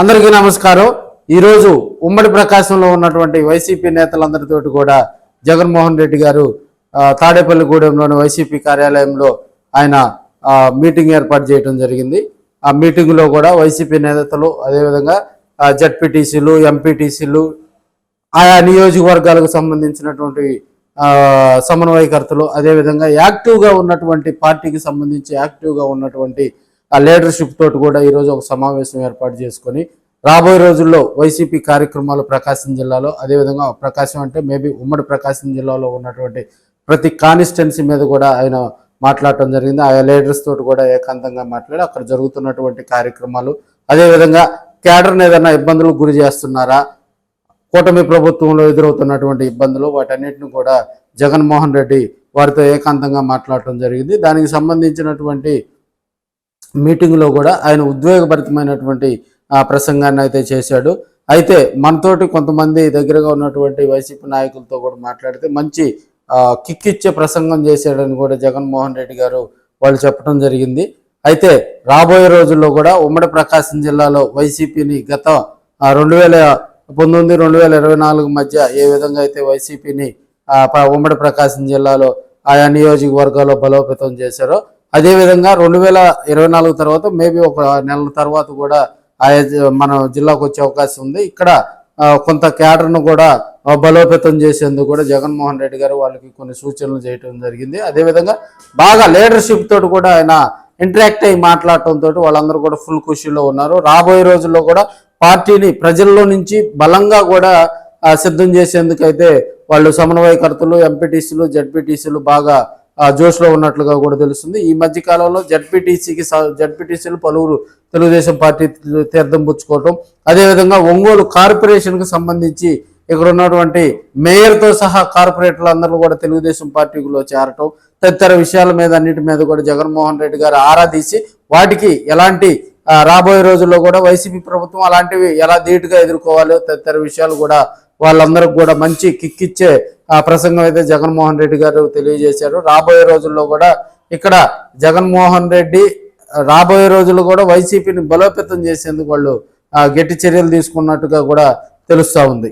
అందరికీ నమస్కారం। ఈరోజు ఉమ్మడి ప్రకాశంలో ఉన్నటువంటి వైసీపీ నేతలందరితోటి కూడా జగన్మోహన్ రెడ్డి గారు తాడేపల్లిగూడెంలోని వైసీపీ కార్యాలయంలో ఆయన మీటింగ్ ఏర్పాటు చేయడం జరిగింది। ఆ మీటింగ్లో కూడా వైసీపీ నేతలు అదేవిధంగా జెడ్పీటీసీలు ఎంపీటీసీలు ఆయా నియోజకవర్గాలకు సంబంధించినటువంటి సమన్వయకర్తలు అదేవిధంగా యాక్టివ్గా ఉన్నటువంటి పార్టీకి సంబంధించి యాక్టివ్గా ఉన్నటువంటి ఆ లీడర్షిప్ తోటి కూడా ఈరోజు ఒక సమావేశం ఏర్పాటు చేసుకొని రాబోయే రోజుల్లో వైసీపీ కార్యక్రమాలు ప్రకాశం జిల్లాలో అదేవిధంగా ప్రకాశం అంటే మేబీ ఉమ్మడి ప్రకాశం జిల్లాలో ఉన్నటువంటి ప్రతి కాన్స్టిట్యున్సీ మీద కూడా ఆయన మాట్లాడటం జరిగింది। ఆయా లీడర్స్ తోటి కూడా ఏకాంతంగా మాట్లాడి అక్కడ జరుగుతున్నటువంటి కార్యక్రమాలు అదేవిధంగా క్యాడర్ని ఏదైనా ఇబ్బందులకు గురి చేస్తున్నారా, కూటమి ప్రభుత్వంలో ఎదురవుతున్నటువంటి ఇబ్బందులు వాటన్నిటిని కూడా జగన్మోహన్ రెడ్డి వారితో ఏకాంతంగా మాట్లాడటం జరిగింది। దానికి సంబంధించినటువంటి మీటింగ్లో కూడా ఆయన ఉద్వేగభరితమైనటువంటి ప్రసంగాన్ని అయితే చేశాడు। అయితే మనతోటి కొంతమంది దగ్గరగా ఉన్నటువంటి వైసీపీ నాయకులతో కూడా మాట్లాడితే మంచి కిక్ ఇచ్చే ప్రసంగం చేశాడని కూడా జగన్మోహన్ రెడ్డి గారు వాళ్ళు చెప్పడం జరిగింది। అయితే రాబోయే రోజుల్లో కూడా ఉమ్మడి ప్రకాశం జిల్లాలో వైసీపీని గత 2019-2024 మధ్య ఏ విధంగా అయితే వైసీపీని ఉమ్మడి ప్రకాశం జిల్లాలో ఆయా నియోజకవర్గాల్లో బలోపేతం చేశారో అదేవిధంగా 2024 తర్వాత మేబీ ఒక నెల తర్వాత కూడా ఆయా మన జిల్లాకు వచ్చే అవకాశం ఉంది। ఇక్కడ కొంత క్యాడర్ను కూడా బలోపేతం చేసేందుకు కూడా జగన్మోహన్ రెడ్డి గారు వాళ్ళకి కొన్ని సూచనలు చేయడం జరిగింది। అదేవిధంగా బాగా లీడర్షిప్ తోటి కూడా ఆయన ఇంటరాక్ట్ అయ్యి మాట్లాడటంతో వాళ్ళందరూ కూడా ఫుల్ ఖుషీలో ఉన్నారు। రాబోయే రోజుల్లో కూడా పార్టీని ప్రజల్లో నుంచి బలంగా కూడా సిద్ధం చేసేందుకైతే వాళ్ళు సమన్వయకర్తలు ఎంపీటీసీలు జెడ్పీటీసీలు బాగా జోష్లో ఉన్నట్లుగా కూడా తెలుస్తుంది। ఈ మధ్య కాలంలో జెడ్పీటీసీలు పలువురు తెలుగుదేశం పార్టీ తీర్థం పుచ్చుకోవటం అదేవిధంగా ఒంగోలు కార్పొరేషన్కి సంబంధించి ఇక్కడ ఉన్నటువంటి మేయర్తో సహా కార్పొరేటర్లు అందరూ కూడా తెలుగుదేశం పార్టీలో చేరటం తదితర విషయాల మీద అన్నిటి మీద కూడా జగన్మోహన్ రెడ్డి గారు ఆరాధించి వాటికి ఎలాంటి రాబోయే రోజుల్లో కూడా వైసీపీ ప్రభుత్వం అలాంటివి ఎలా ధీటుగా ఎదుర్కోవాలో తదితర విషయాలు కూడా వాళ్ళందరికి కూడా మంచి కిక్ ఇచ్చే ప్రసంగం అయితే జగన్మోహన్ రెడ్డి గారు తెలియజేశారు। రాబోయే రోజుల్లో కూడా ఇక్కడ జగన్మోహన్ రెడ్డి రాబోయే రోజుల్లో కూడా వైసీపీని బలోపేతం చేసేందుకు వాళ్ళు గట్టి చర్యలు తీసుకున్నట్టుగా కూడా తెలుస్తూ ఉంది।